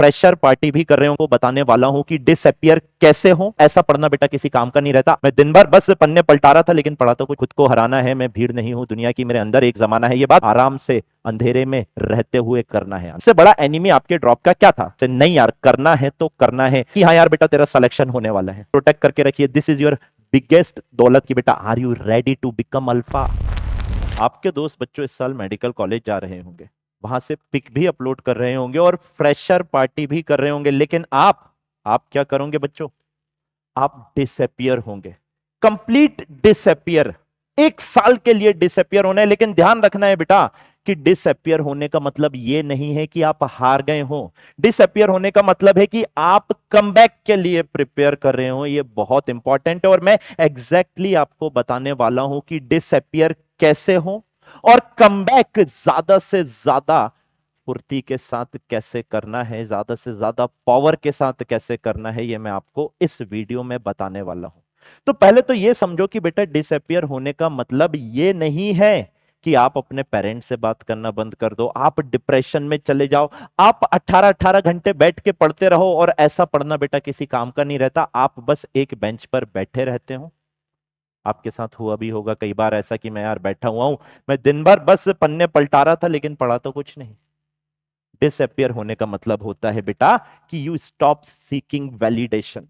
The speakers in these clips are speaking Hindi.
प्रेशर पार्टी भी कर रहे हो को बताने वाला हूं कि डिसअपियर कैसे हो। ऐसा पढ़ना बेटा किसी काम का नहीं रहता। मैं दिन भर बस पन्ने पलटा रहा था, लेकिन पढ़ा तो कुछ। खुद को हराना है, मैं भीड़ नहीं हूं दुनिया की, मेरे अंदर एक जमाना है। ये बात आराम से अंधेरे में रहते हुए करना है। इससे बड़ा एनिमी आपके ड्रॉप का क्या था? नहीं यार, करना है तो करना है कि हाँ यार बेटा तेरा सिलेक्शन होने वाला है। प्रोटेक्ट करके रखिए। दिस इज योर बिगेस्ट दौलत की बेटा are you ready to become alpha. आपके दोस्त बच्चों इस साल मेडिकल कॉलेज जा रहे होंगे, वहां से पिक भी अपलोड कर रहे होंगे और फ्रेशर पार्टी भी कर रहे होंगे, लेकिन आप क्या करोगे बच्चों? आप डिसअपियर होंगे। Complete disappear. एक साल के लिए डिसअपियर होना है। लेकिन ध्यान रखना है बेटा कि डिसअपियर होने का मतलब यह नहीं है कि आप हार गए हो। डिसअपियर होने का मतलब है कि आप कमबैक के लिए प्रिपेयर कर रहे हो। यह बहुत इंपॉर्टेंट है और मैं एग्जैक्टली आपको बताने वाला हूं कि डिसअपियर कैसे हो और कमबैक ज्यादा से ज्यादा फुर्ती के साथ कैसे करना है, ज्यादा से ज्यादा पावर के साथ कैसे करना है, ये मैं आपको इस वीडियो में बताने वाला हूं। तो पहले तो ये समझो कि बेटा डिसअपियर होने का मतलब ये नहीं है कि आप अपने पेरेंट्स से बात करना बंद कर दो, आप डिप्रेशन में चले जाओ, आप 18-18 घंटे बैठ के पढ़ते रहो। और ऐसा पढ़ना बेटा किसी काम का नहीं रहता। आप बस एक बेंच पर बैठे रहते हो। आपके साथ हुआ भी होगा कई बार ऐसा कि मैं यार बैठा हुआ हूं, मैं दिन भर बस पन्ने पलटा रहा था, लेकिन पढ़ा तो कुछ नहीं। डिसअपियर होने का मतलब होता है बेटा कि यू स्टॉप सीकिंग वैलिडेशन।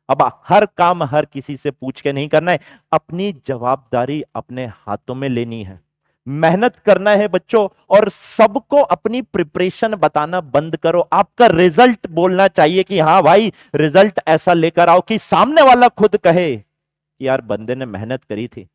अब हर काम हर किसी से पूछ के नहीं करना है। अपनी जवाबदारी अपने हाथों में लेनी है, मेहनत करना है बच्चों। और सबको अपनी प्रिपरेशन बताना बंद करो। आपका रिजल्ट बोलना चाहिए कि हाँ भाई रिजल्ट ऐसा लेकर आओ कि सामने वाला खुद कहे कि यार बंदे ने मेहनत करी थी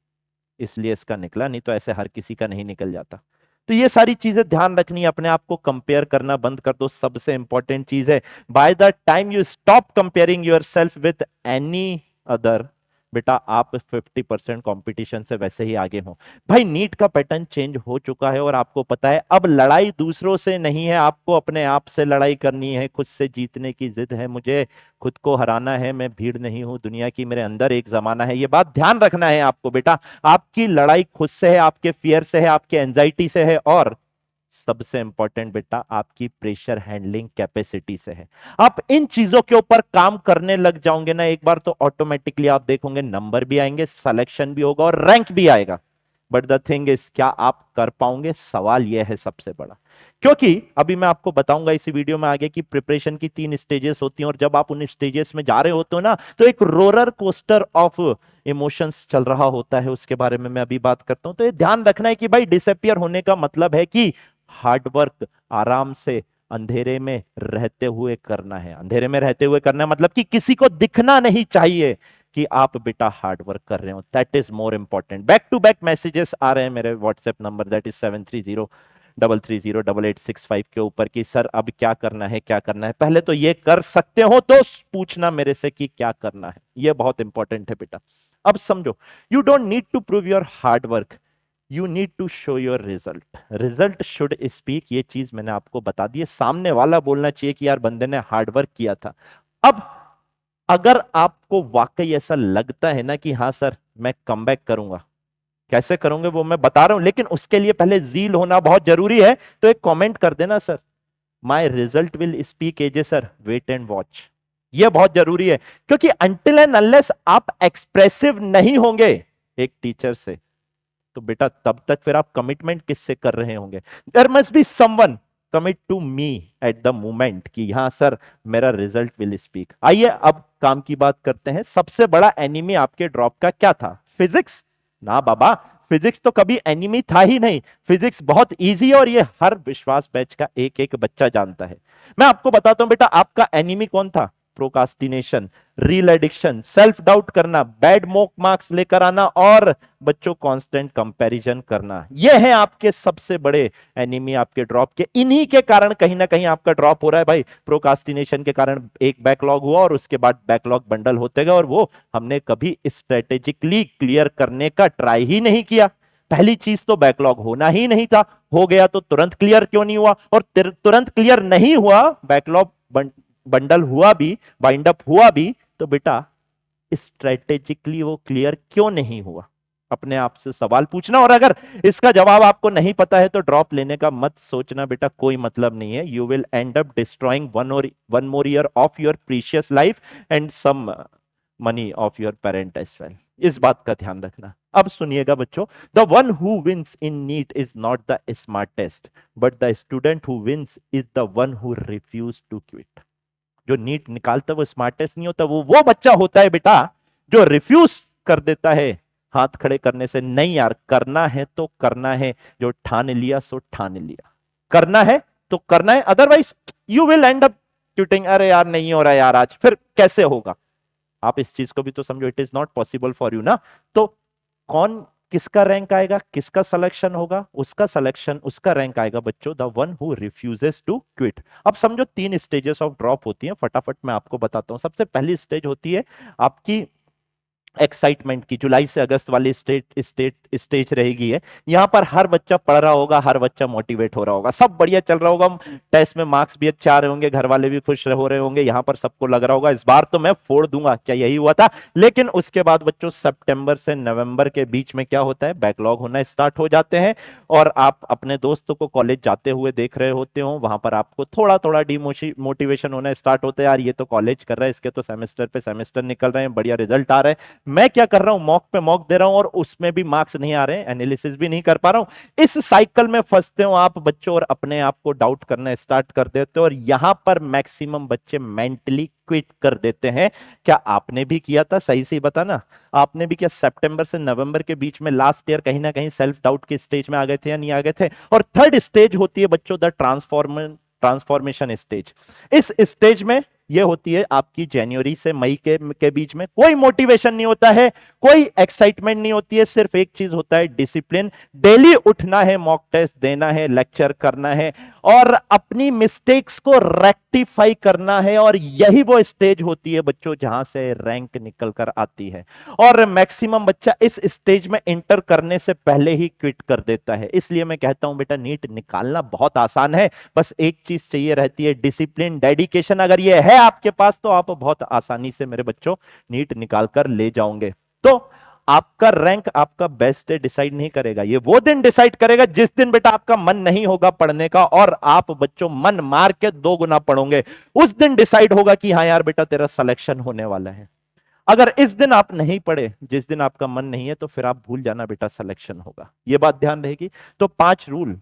इसलिए इसका निकला, नहीं तो ऐसे हर किसी का नहीं निकल जाता। तो ये सारी चीजें ध्यान रखनी है। अपने आप को कंपेयर करना बंद कर दो। सबसे इंपॉर्टेंट चीज है, by the time you stop comparing your self with any other, बेटा आप 50% कंपटीशन से वैसे ही आगे हो। भाई नीट का पैटर्न चेंज हो चुका है और आपको पता है अब लड़ाई दूसरों से नहीं है, आपको अपने आप से लड़ाई करनी है। खुद से जीतने की जिद है मुझे, खुद को हराना है। मैं भीड़ नहीं हूं दुनिया की, मेरे अंदर एक जमाना है। ये बात ध्यान रखना है आपको बेटा। आपकी लड़ाई खुद से है, आपके फियर से है, आपके एंजाइटी से है, और सबसे इंपॉर्टेंट बेटा आपकी प्रेशर हैंडलिंग कैपेसिटी से है। आप इन चीजों के ऊपर काम करने लग जाओगे ना एक बार, तो ऑटोमेटिकली आप देखोगे नंबर भी आएंगे, सिलेक्शन भी होगा और रैंक भी आएगा। बट द थिंग इज क्या आप कर पाओगे? सवाल यह है सबसे बड़ा। क्योंकि अभी मैं आपको बताऊंगा इसी वीडियो में आगे कि प्रिपरेशन की 3 स्टेजेस होती हैं, और जब आप उन स्टेजेस में जा रहे होते हो ना, तो एक रोलर कोस्टर ऑफ इमोशंस चल रहा होता है। उसके बारे में मैं अभी बात करता हूं। तो ये ध्यान रखना है कि भाई डिसअपियर होने का मतलब है कि हार्डवर्क आराम से अंधेरे में रहते हुए करना है। अंधेरे में रहते हुए करना है मतलब कि किसी को दिखना नहीं चाहिए कि आप बेटा हार्ड वर्क कर रहे हो। That is more important. Back to back messages आ रहे हैं मेरे व्हाट्सएप नंबर, दैट इज 7303308865 के ऊपर कि सर अब क्या करना है, क्या करना है। पहले तो ये कर सकते हो तो पूछना मेरे से कि क्या करना है। ये बहुत इंपॉर्टेंट है बेटा। अब समझो, you don't need to prove your hard work, you need to show your result. Result should speak. ये चीज मैंने आपको बता दी है। सामने वाला बोलना चाहिए कि यार बंदे ने हार्डवर्क किया था। अब अगर आपको वाकई ऐसा लगता है ना कि हाँ सर मैं कमबैक करूंगा, कैसे करोगे वो मैं बता रहा हूं, लेकिन उसके लिए पहले जील होना बहुत जरूरी है। तो एक कमेंट कर देना, sir my result will speak AJ sir, wait and watch. ये बहुत जरूरी है, क्योंकि अनटिल एंड अनलेस आप एक्सप्रेसिव नहीं होंगे एक टीचर से, तो बेटा तब तक फिर आप कमिटमेंट किससे कर रहे होंगे? There must be someone commit to me at the moment कि हाँ सर मेरा रिजल्ट विल स्पीक। आइए अब काम की बात करते हैं। सबसे बड़ा एनिमी आपके ड्रॉप का क्या था? फिजिक्स? ना बाबा, फिजिक्स तो कभी एनिमी था ही नहीं। फिजिक्स बहुत इजी है और ये हर विश्वास बैच का एक एक बच्चा जानता है। मैं आपको बताता हूं बेटा आपका एनिमी कौन था। Procrastination, reel addiction, self doubt करना, बैड मॉक मार्क्स लेकर आना, और बच्चों कांस्टेंट कंपैरिजन करना। ये है आपके सबसे बड़े एनिमी आपके ड्रॉप के। इन्हीं के कारण कहीं ना कहीं आपका ड्रॉप हो रहा है भाई। प्रोकास्टिनेशन के कारण एक बैकलॉग हुआ और उसके बाद बैकलॉग बंडल होते गए, और वो हमने कभी स्ट्रेटेजिकली क्लियर करने का ट्राई ही नहीं किया। पहली चीज तो बैकलॉग होना ही नहीं था। हो गया तो तुरंत क्लियर क्यों नहीं हुआ? और तुरंत क्लियर नहीं हुआ, बैकलॉग बंडल हुआ भी, बाइंड अप हुआ भी, तो बेटा स्ट्रेटेजिकली वो क्लियर क्यों नहीं हुआ? अपने आप से सवाल पूछना। और अगर इसका जवाब आपको नहीं पता है तो ड्रॉप लेने का मत सोचना बेटा, कोई मतलब नहीं है। You will end up destroying one more year of your precious life and some money of your parent as well. इस बात का ध्यान रखना। अब सुनिएगा बच्चों, the one who wins in NEET is not the smartest but the student who wins is the one who refuse to quit. जो नीट निकालता है वो स्मार्टेस्ट नहीं होता, वो बच्चा होता है बेटा जो रिफ्यूज कर देता है हाथ खड़े करने से। नहीं यार, करना है तो करना है, जो ठान लिया सो ठान लिया, करना है तो करना है, otherwise you will end up quitting. अरे यार नहीं हो रहा यार आज, फिर कैसे होगा? आप इस चीज को भी तो समझो, it is not possible for you ना। तो कौन, किसका रैंक आएगा, किसका सिलेक्शन होगा? उसका सिलेक्शन, उसका रैंक आएगा बच्चों the one who refuses to quit. अब समझो 3 स्टेजेस ऑफ ड्रॉप होती हैं, फटाफट मैं आपको बताता हूं। सबसे पहली स्टेज होती है आपकी एक्साइटमेंट की, जुलाई से अगस्त वाली स्टेज रहेगी है। यहां पर हर बच्चा पढ़ रहा होगा, हर बच्चा मोटिवेट हो रहा होगा, सब बढ़िया चल रहा होगा, टेस्ट में मार्क्स भी अच्छे आ रहे होंगे, घर वाले भी खुश हो रहे होंगे, यहां पर सबको लग रहा होगा इस बार तो मैं फोड़ दूंगा। क्या यही हुआ था? लेकिन उसके बाद बच्चों सितंबर से नवंबर के बीच में क्या होता है, बैकलॉग होना स्टार्ट हो जाते हैं। और आप अपने दोस्तों को कॉलेज जाते हुए देख रहे होते हो, वहां पर आपको थोड़ा थोड़ा डिमोटिवेशन होना स्टार्ट होता है। यार ये तो कॉलेज कर रहा है, इसके तो सेमेस्टर पे सेमेस्टर निकल रहे हैं, बढ़िया रिजल्ट आ रहा है, मैं क्या कर रहा हूं, मॉक पे मॉक दे रहा हूं और उसमें भी मार्क्स नहीं आ रहे हैं, एनालिसिस भी नहीं कर पा रहा हूं। इस साइकिल में फंसते हो आप बच्चों और अपने आप को डाउट करना स्टार्ट कर देते हो, और यहां पर मैक्सिमम बच्चे मेंटली क्विट कर देते हैं। क्या आपने भी किया था? सही से बताना, आपने भी क्या सितंबर से नवंबर के बीच में लास्ट ईयर कहीं ना कहीं सेल्फ डाउट के स्टेज में आ गए थे या नहीं आ गए थे? और थर्ड स्टेज होती है बच्चों द ट्रांसफॉर्मेशन स्टेज। इस स्टेज में ये होती है आपकी जनवरी से मई के बीच में। कोई मोटिवेशन नहीं होता है, कोई एक्साइटमेंट नहीं होती है, सिर्फ एक चीज होता है, डिसिप्लिन। डेली उठना है, मॉक टेस्ट देना है, लेक्चर करना है और अपनी मिस्टेक्स को रेक्टिफाई करना है। और यही वो स्टेज होती है बच्चों जहां से रैंक निकल कर आती है। और मैक्सिमम बच्चा इस स्टेज में इंटर करने से पहले ही क्विट कर देता है। इसलिए मैं कहता हूं बेटा नीट निकालना बहुत आसान है, बस एक चीज चाहिए रहती है, डिसिप्लिन, डेडिकेशन। अगर ये है आपके पास तो आप बहुत आसानी से मेरे बच्चों नीट निकाल कर ले जाओगे। तो आपका रैंक आपका बेस्ट डे डिसाइड नहीं करेगा, ये वो दिन डिसाइड करेगा जिस दिन बेटा आपका मन नहीं होगा पढ़ने का और आप बच्चों मन मार के 2 गुना पढ़ोगे। उस दिन डिसाइड होगा कि हाँ यार बेटा तेरा सिलेक्शन होने वाला है। अगर इस दिन आप नहीं पढ़े, जिस दिन आपका मन नहीं है, तो फिर आप भूल जाना बेटा सिलेक्शन होगा, ये बात ध्यान रहेगी। तो 5 रूल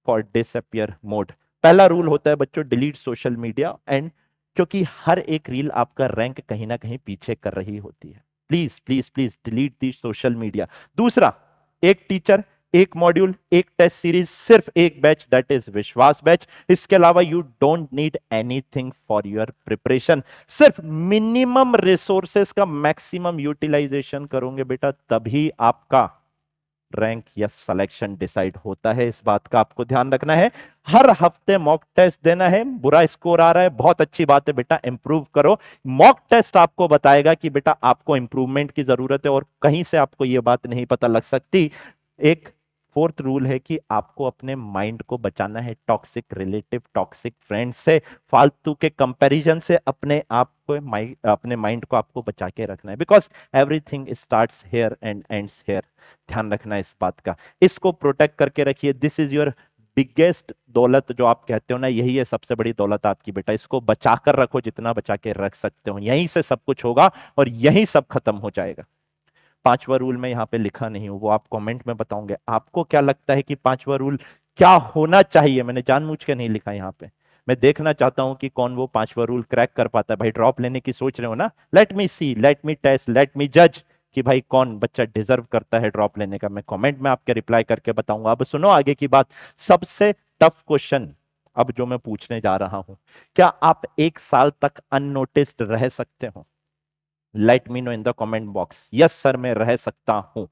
फॉर डिसअपियर मोड। पहला रूल होता है बच्चों डिलीट सोशल मीडिया एंड, क्योंकि हर एक रील आपका रैंक कहीं ना कहीं पीछे कर रही होती है। Please please please delete the social media. दूसरा, एक टीचर, एक मॉड्यूल, एक टेस्ट सीरीज, सिर्फ एक बैच, दैट इज विश्वास बैच। इसके अलावा you don't need anything for your preparation. सिर्फ मिनिमम रिसोर्सेस का मैक्सिमम यूटिलाइजेशन करोगे बेटा, तभी आपका रैंक या सिलेक्शन डिसाइड होता है। इस बात का आपको ध्यान रखना है। हर हफ्ते मॉक टेस्ट देना है। बुरा स्कोर आ रहा है, बहुत अच्छी बात है बेटा, इंप्रूव करो। मॉक टेस्ट आपको बताएगा कि बेटा आपको इंप्रूवमेंट की जरूरत है और कहीं से आपको यह बात नहीं पता लग सकती। एक फोर्थ रूल है कि आपको अपने माइंड को बचाना है टॉक्सिक रिलेटिव, टॉक्सिक फ्रेंड से, फालतू के कंपैरिजन से अपने आप को, अपने माइंड को आपको बचा के रखना है। Because everything starts here and ends here. ध्यान रखना है इस बात का, इसको प्रोटेक्ट करके रखिए। दिस इज योर बिगेस्ट दौलत, जो आप कहते हो ना, यही है सबसे बड़ी दौलत आपकी बेटा। इसको बचा कर रखो, जितना बचा के रख सकते हो। यहीं से सब कुछ होगा और यहीं सब खत्म हो जाएगा। 5वां रूल मैं यहाँ पे लिखा नहीं हूं, वो आप कमेंट में बताओगे। आपको क्या लगता है कि 5वां रूल क्या होना चाहिए? मैंने जानबूझ के नहीं लिखा यहाँ पे, मैं देखना चाहता हूं कि कौन वो 5वां रूल क्रैक कर पाता है। भाई ड्रॉप लेने की सोच रहे हो ना, let me see, let me test, let me जज कि भाई कौन बच्चा डिजर्व करता है ड्रॉप लेने का। मैं कमेंट में आपके रिप्लाई करके बताऊंगा। अब सुनो आगे की बात, सबसे टफ क्वेश्चन अब जो मैं पूछने जा रहा हूं। क्या आप 1 साल तक अननोटिस्ड रह सकते हो? Late me know in the comment box. Yes sir मैं रह सकता हूं।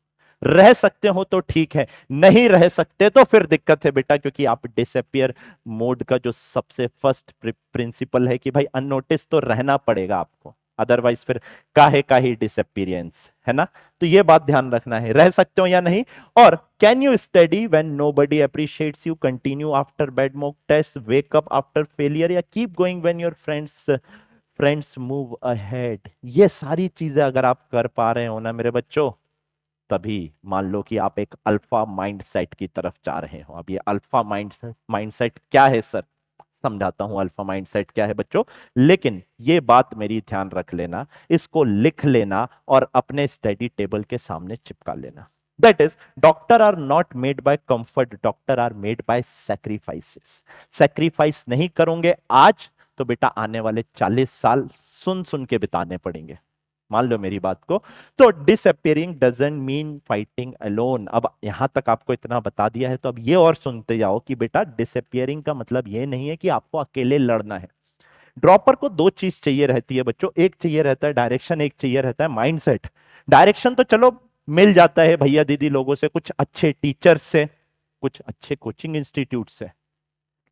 रह सकते हो तो ठीक है, नहीं रह सकते तो फिर दिक्कत है बेटा, क्योंकि आप डिसअपियर मोड का जो सबसे फर्स्ट प्रिंसिपल है कि भाई अननोटिस तो रहना पड़ेगा आपको, अदरवाइज फिर काहे का ही डिसअपियरेंस है ना। तो ये बात ध्यान रखना है, रह सकते हो या नहीं। और can you study when nobody appreciates you, continue after bad mock test, wake up after failure, या keep going when your friends move ahead. ये सारी चीजें अगर आप कर पा रहे हो ना मेरे बच्चों, तभी मान लो कि आप एक अल्फा माइंडसेट की तरफ जा रहे हो। अब ये अल्फा माइंडसेट क्या है सर, समझाता हूं अल्फा माइंडसेट क्या है बच्चों। लेकिन ये बात मेरी ध्यान रख लेना, इसको लिख लेना और अपने स्टडी टेबल के सामने चिपका लेना। That is, doctor R not made by comfort, doctor R made by sacrifices. Sacrifice नहीं करोगे आज तो बेटा आने वाले 40 साल सुन सुन के बिताने पड़ेंगे। मान लो मेरी बात को। तो disappearing doesn't mean fighting alone. अब यहां तक आपको इतना बता दिया है तो अब ये और सुनते जाओ कि बेटा डिसअपियरिंग का मतलब ये नहीं है कि आपको अकेले लड़ना है। ड्रॉपर को दो चीज चाहिए रहती है बच्चों, एक चाहिए रहता है डायरेक्शन, एक चाहिए रहता है माइंडसेट। डायरेक्शन तो चलो मिल जाता है भैया दीदी लोगों से, कुछ अच्छे टीचर्स से, कुछ अच्छे कोचिंग इंस्टीट्यूट से,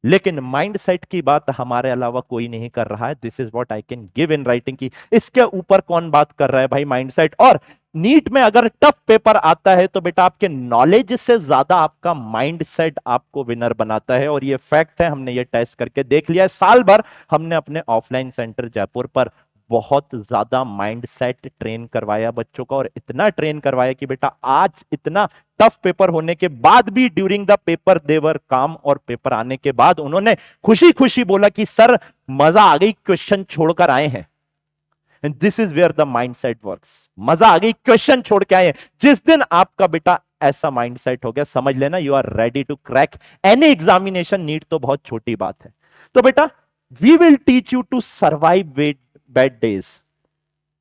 लेकिन माइंडसेट की बात हमारे अलावा कोई नहीं कर रहा है। This is what I can give in writing की इसके ऊपर कौन बात कर रहा है भाई, माइंडसेट। और नीट में अगर टफ पेपर आता है तो बेटा आपके नॉलेज से ज्यादा आपका माइंडसेट आपको विनर बनाता है, और ये फैक्ट है, हमने ये टेस्ट करके देख लिया है। साल भर हमने अपने ऑफलाइन सेंटर जयपुर पर बहुत ज्यादा माइंडसेट ट्रेन करवाया बच्चों का, और इतना ट्रेन करवाया कि बेटा आज इतना टफ पेपर होने के बाद भी ड्यूरिंग द पेपर देवर काम, और पेपर आने के बाद उन्होंने खुशी खुशी बोला कि सर मजा आ गई, क्वेश्चन छोड़कर आए हैं। And this is where the mindset works. मजा आ गई, क्वेश्चन छोड़ के आए हैं। जिस दिन आपका बेटा ऐसा माइंडसेट हो गया, समझ लेना you are ready to crack any examination. NEET तो बहुत छोटी बात है। तो बेटा we will teach you to survive with bad days,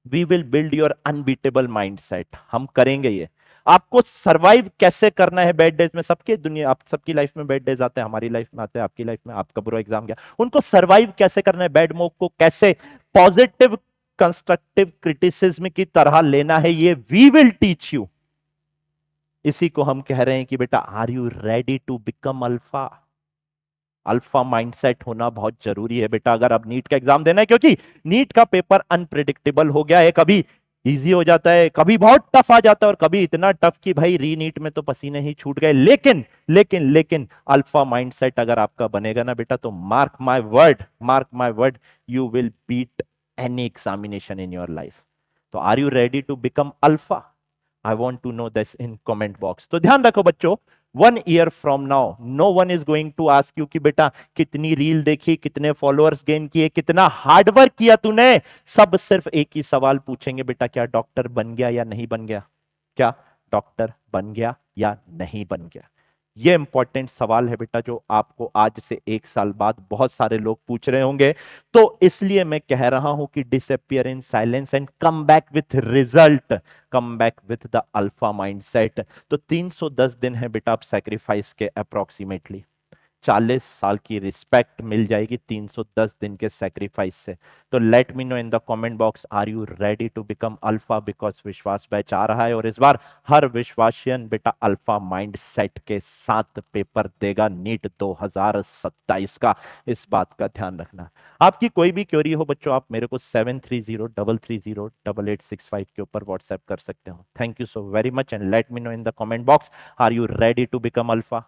we will build your unbeatable mindset. हम करेंगे ये, आपको सरवाइव कैसे करना है बैड डेज में। सबके दुनिया, आप सबकी लाइफ में बैड डेज आते हैं, हमारी लाइफ में आते हैं, आपकी लाइफ में, आपका बुरा एग्जाम गया, उनको सरवाइव कैसे करना है, बैड मोक को कैसे पॉजिटिव कंस्ट्रक्टिव क्रिटिसिज्म की तरह लेना है, ये वी विल टीच यू। इसी को हम कह रहे हैं कि बेटा are you ready to become alpha. Alpha mindset होना बहुत जरूरी है बेटा अगर अब नीट का एग्जाम देना है, क्योंकि नीट का पेपर अनप्रिडिक्टेबल हो गया है। कभी इजी हो जाता है, कभी बहुत टफ आ जाता है, और कभी इतना टफ कि भाई री नीट में तो पसीने ही छूट गए। लेकिन लेकिन लेकिन अल्फा माइंडसेट अगर आपका बनेगा ना बेटा, तो mark my word, you will beat any examination in your life. तो are you ready to become alpha? I want to know this in comment box. तो ध्यान रखो बच्चों, 1 year from now no one is going to ask you कि बेटा कितनी रील देखी, कितने फॉलोअर्स गेन किए, कितना हार्डवर्क किया तूने। सब सिर्फ एक ही सवाल पूछेंगे, बेटा क्या डॉक्टर बन गया या नहीं बन गया, क्या डॉक्टर बन गया या नहीं बन गया। ये इंपॉर्टेंट सवाल है बेटा, जो आपको आज से 1 साल बाद बहुत सारे लोग पूछ रहे होंगे। तो इसलिए मैं कह रहा हूं कि disappear in silence and come back with result, come back with the alpha mindset. तो 310 दिन है बेटा आप सैक्रिफाइस के अप्रोक्सीमेटली, 40 साल की रिस्पेक्ट मिल जाएगी 310 दिन के सैक्रिफाइस से। तो let me know in the comment box, are you ready to become alpha? Because Vishwas batch आ रहा है, और इस बार हर विश्वासियन बेटा अल्फा माइंड सेट के साथ पेपर देगा नीट 2027 का। इस बात का ध्यान रखना। आपकी कोई भी क्वेरी हो बच्चों, आप मेरे को 7303308865 के ऊपर व्हाट्सएप कर सकते हो। Thank you so very much and let me know in the comment box, are you ready to become alpha?